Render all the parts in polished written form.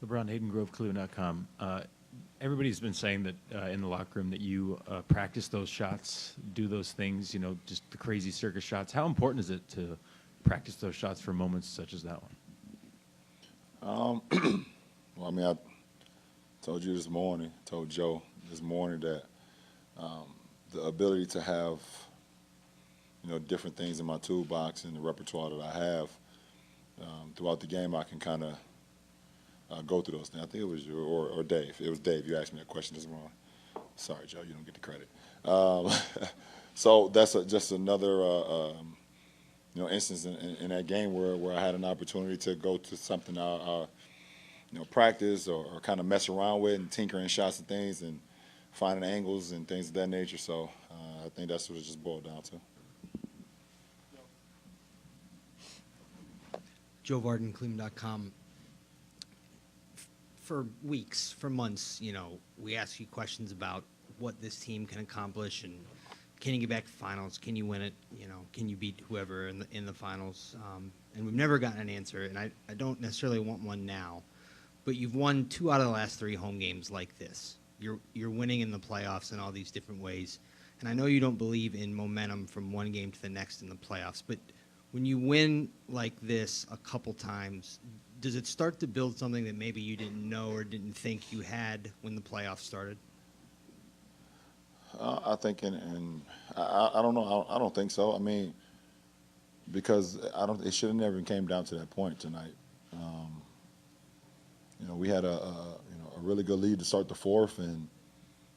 Lebron, Hayden Grove, Cleveland.com. Everybody's been saying that in the locker room that you practice those shots, do those things, just the crazy circus shots. How important is it to practice those shots for moments such as that one? Well, I mean, I told you this morning, told Joe this morning that the ability to have, different things in my toolbox and the repertoire that I have throughout the game, I can kind of go through those things. I think it was you or Dave. It was Dave. You asked me that question this morning. Sorry, Joe, you don't get the credit. So that's just another, instance in that game where I had an opportunity to go to something I practice or kind of mess around with and tinkering shots and things and finding angles and things of that nature. So I think that's what it just boiled down to. Joe Varden, Cleveland.com. For weeks, for months, we ask you questions about what this team can accomplish and can you get back to finals? Can you win it? Can you beat whoever in the finals? And we've never gotten an answer, and I don't necessarily want one now. But you've won 2 out of the last 3 home games like this. You're winning in the playoffs in all these different ways. And I know you don't believe in momentum from one game to the next in the playoffs, but when you win like this a couple times, does it start to build something that maybe you didn't know or didn't think you had when the playoffs started? I think, and I don't know. I don't think so. I mean, because it should have never came down to that point tonight. We had a really good lead to start the fourth, and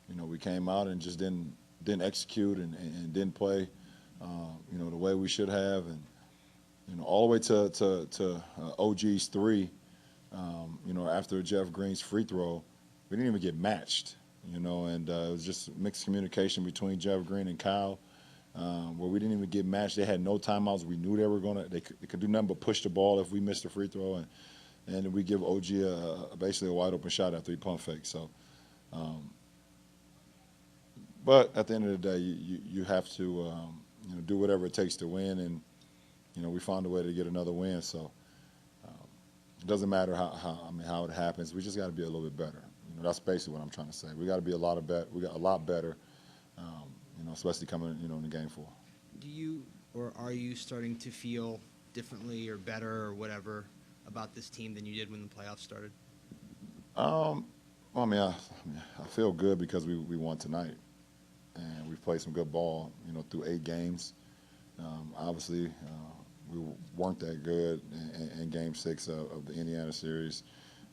we came out and just didn't execute and didn't play, the way we should have, and all the way to OG's 3. After Jeff Green's free throw, we didn't even get matched. And it was just mixed communication between Jeff Green and Kyle, where we didn't even get matched. They had no timeouts. We knew they could do nothing but push the ball if we missed a free throw, and we give OG basically a wide open shot after he pump fake. So, but at the end of the day, you have to do whatever it takes to win, and we found a way to get another win. So it doesn't matter how it happens. We just got to be a little bit better. That's basically what I'm trying to say. We got to be a lot better, especially coming in the game 4. Do you or are you starting to feel differently or better or whatever about this team than you did when the playoffs started? I feel good because we won tonight, and we've played some good ball, through 8 games. Obviously, we weren't that good in Game 6 of the Indiana series.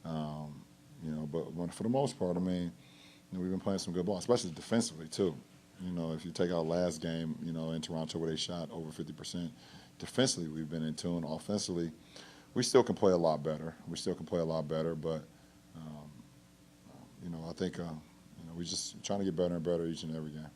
But for the most part, we've been playing some good ball, especially defensively too. If you take our last game, in Toronto where they shot over 50%, defensively we've been in tune. Offensively, we still can play a lot better. But I think we're just trying to get better and better each and every game.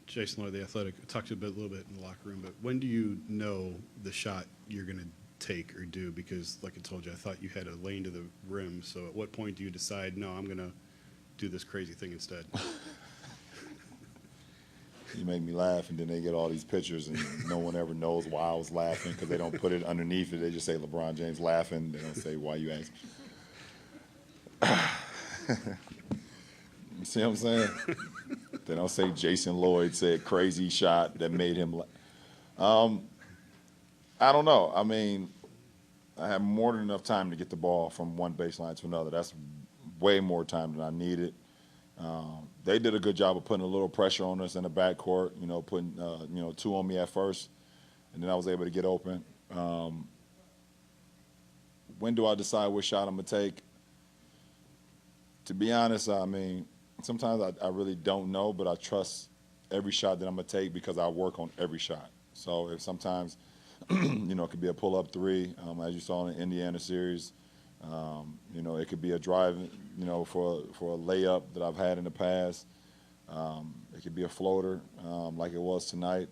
Jason Lloyd, The Athletic, talked to you a little bit in the locker room, but when do you know the shot you're going to take or do? Because, like I told you, I thought you had a lane to the rim. So at what point do you decide, no, I'm going to do this crazy thing instead? You make me laugh, and then they get all these pictures, and no one ever knows why I was laughing because they don't put it underneath it. They just say LeBron James laughing. They don't say why you ask. You see what I'm saying? They don't say Jason Lloyd said crazy shot that made him laugh. I don't know. I have more than enough time to get the ball from one baseline to another. That's way more time than I needed. They did a good job of putting a little pressure on us in the backcourt, putting 2 on me at first, and then I was able to get open. When do I decide which shot I'm going to take? To be honest, sometimes I really don't know, but I trust every shot that I'm going to take because I work on every shot. So if sometimes – it could be a pull-up 3, as you saw in the Indiana series. It could be a drive, for a layup that I've had in the past. It could be a floater, like it was tonight,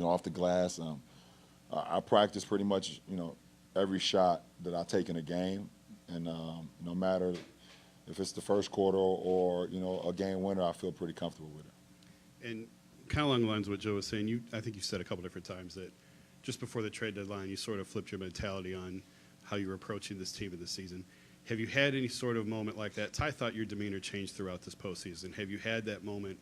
off the glass. I practice pretty much, every shot that I take in a game, and no matter if it's the first quarter or a game winner, I feel pretty comfortable with it. And kind of along the lines of what Joe was saying, I think you said a couple different times that just before the trade deadline, you sort of flipped your mentality on how you were approaching this team in the season. Have you had any sort of moment like that? Ty thought your demeanor changed throughout this postseason. Have you had that moment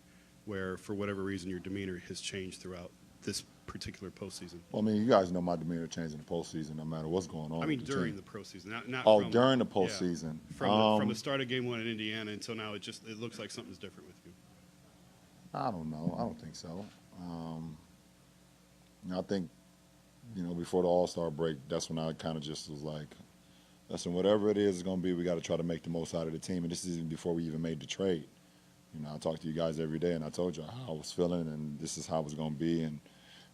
where, for whatever reason, your demeanor has changed throughout this particular postseason? Well, I mean, you guys know my demeanor changed in the postseason, no matter what's going on. I mean, with the during team. the postseason, not Oh, from, during the yeah. postseason. From the start of Game 1 in Indiana until now, it looks like something's different with you. I don't know. I don't think so. I think, before the All-Star break, that's when I kind of just was like, listen, whatever it is it's going to be, we got to try to make the most out of the team. And this is even before we even made the trade. I talk to you guys every day, and I told you how I was feeling, and this is how it was going to be, and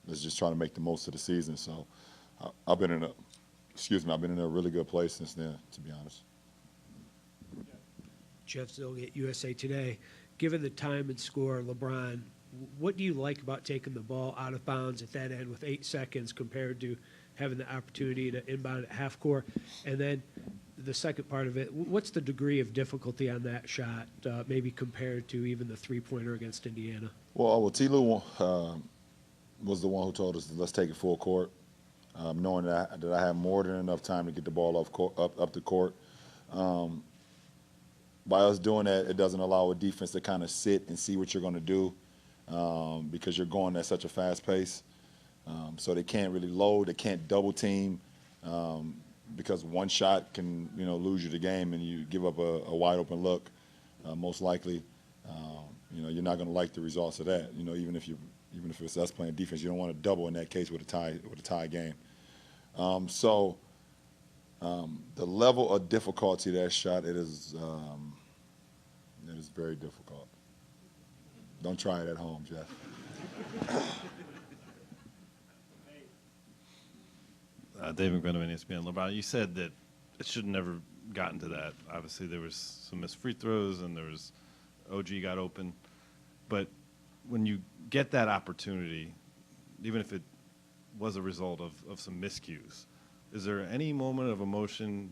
let's just try to make the most of the season. So I've been in a really good place since then, to be honest. Jeff Zilgate, USA Today. Given the time and score, LeBron, what do you like about taking the ball out of bounds at that end with 8 seconds compared to having the opportunity to inbound at half court? And then the second part of it, what's the degree of difficulty on that shot, maybe compared to even the three-pointer against Indiana? Well, T. Lue was the one who told us, let's take it full court, knowing that I have more than enough time to get the ball up the court. By us doing that, it doesn't allow a defense to kind of sit and see what you're going to do because you're going at such a fast pace. So they can't really load, they can't double team because one shot can lose you the game and you give up a wide open look. Most likely, you're not going to like the results of that. Even if it's us playing defense, you don't want to double in that case with a tie game. The level of difficulty of that shot, it is very difficult. Don't try it at home, Jeff. David McMenamin, ESPN. LeBron, you said that it should have never gotten to that. Obviously, there was some missed free throws, and there was OG got open. But when you get that opportunity, even if it was a result of some miscues, is there any moment of emotion,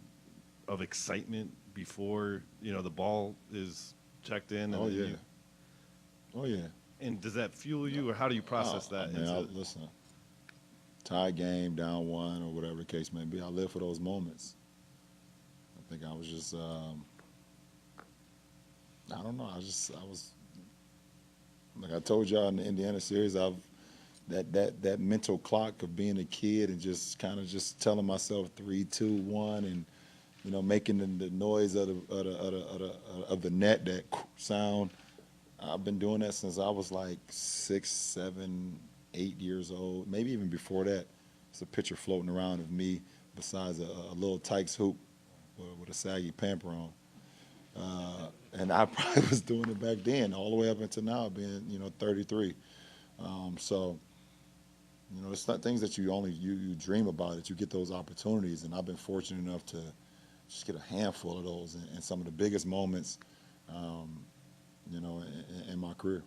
of excitement before the ball is checked in? Oh, And yeah. Oh, yeah. And does that fuel you, or how do you process that? Listen, tie game, down one, or whatever the case may be, I live for those moments. I think I was just, I don't know, I was, like I told y'all in the Indiana series, that mental clock of being a kid and just kind of just telling myself 3, 2, 1, and making the noise of the net, that sound. I've been doing that since I was like 6, 7, 8 years old, maybe even before that. It's a picture floating around of me besides a little Tykes hoop with a saggy pamper on. And I probably was doing it back then, all the way up until now, being 33. It's not things that you dream about, that you get those opportunities, and I've been fortunate enough to just get a handful of those in some of the biggest moments, in my career.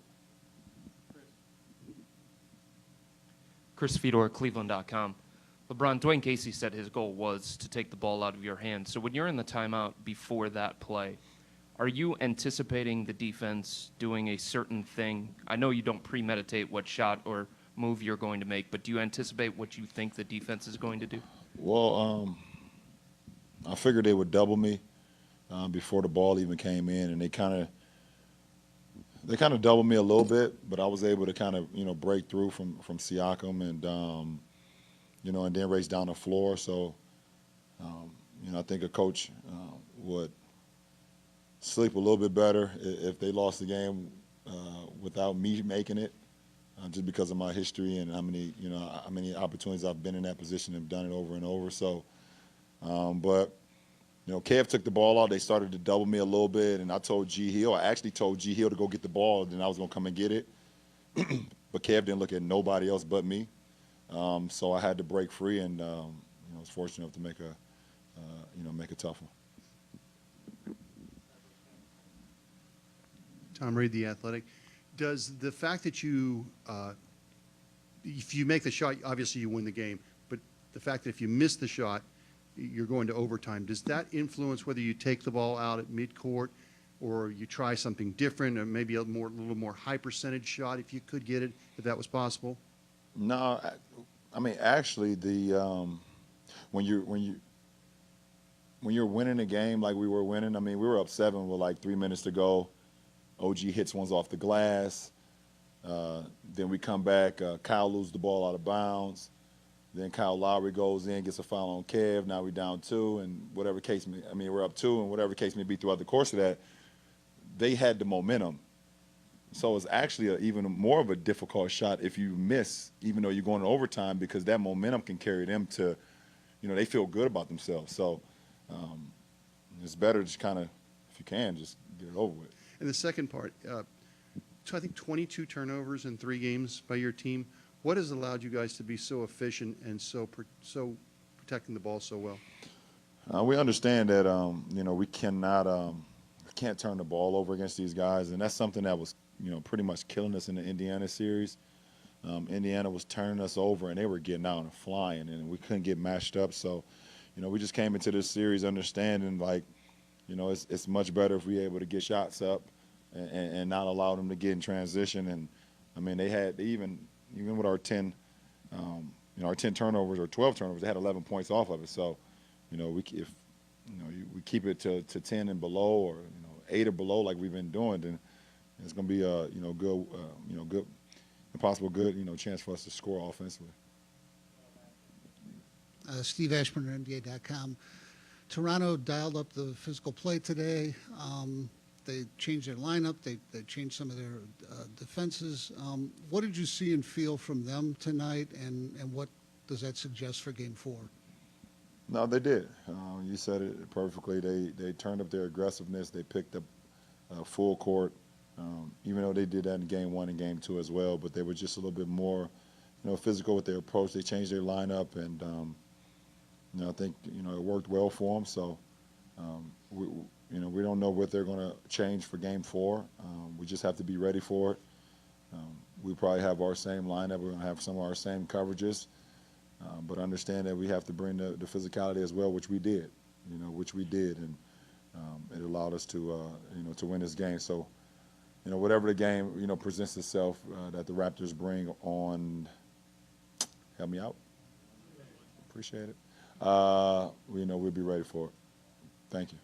Chris Fedor, Cleveland.com. LeBron, Dwayne Casey said his goal was to take the ball out of your hands. So when you're in the timeout before that play, are you anticipating the defense doing a certain thing? I know you don't premeditate what shot or move you're going to make, but do you anticipate what you think the defense is going to do? Well, I figured they would double me before the ball even came in, and they kind of doubled me a little bit, but I was able to kind of break through from Siakam and and then race down the floor. So I think a coach would sleep a little bit better if they lost the game without me making it, just because of my history and how many opportunities I've been in that position and done it over and over. So, but Kev took the ball out. They started to double me a little bit, and I told G Hill. I actually told G Hill to go get the ball, then I was gonna come and get it. But Kev didn't look at nobody else but me, so I had to break free, and I was fortunate enough to make a tough one. Tom Reed, The Athletic. Does the fact that if you make the shot, obviously you win the game, but the fact that if you miss the shot, you're going to overtime, does that influence whether you take the ball out at midcourt or you try something different, or maybe a little more high percentage shot if you could get it, if that was possible? No, I mean, actually, when you're winning a game like we were winning, I mean, we were up 7 with like 3 minutes to go. OG hits ones off the glass. Then we come back. Kyle loses the ball out of bounds. Then Kyle Lowry goes in, gets a foul on Kev. Now we're down 2, and whatever case may, I mean, we're up 2, and whatever case may be throughout the course of that, they had the momentum. So it's actually even more of a difficult shot if you miss, even though you're going to overtime, because that momentum can carry them to, they feel good about themselves. So it's better just kind of, if you can, just get it over with. And the second part, so I think 22 turnovers in 3 games by your team. What has allowed you guys to be so efficient and so protecting the ball so well? We understand that we can't turn the ball over against these guys, and that's something that was pretty much killing us in the Indiana series. Indiana was turning us over, and they were getting out and flying, and we couldn't get matched up. So, we just came into this series understanding it's much better if we're able to get shots up and not allow them to get in transition. And I mean, they even with our 10 turnovers or 12 turnovers, they had 11 points off of it. So, we keep it to 10 and below, or 8 or below like we've been doing, then it's going to be a good, possible good chance for us to score offensively. Steve Ashburn, NBA.com. Toronto dialed up the physical play today. They changed their lineup. They changed some of their defenses. What did you see and feel from them tonight, and what does that suggest for Game 4? No, they did. You said it perfectly. They turned up their aggressiveness. They picked up full court, even though they did that in Game 1 and Game 2 as well. But they were just a little bit more, physical with their approach. They changed their lineup, and I think it worked well for them. So we don't know what they're going to change for Game 4. We just have to be ready for it. We probably have our same lineup. We're going to have some of our same coverages. But understand that we have to bring the physicality as well, which we did, and it allowed us to win this game. So, whatever the game, presents itself that the Raptors bring on, help me out. Appreciate it. We'll be ready for it. Thank you.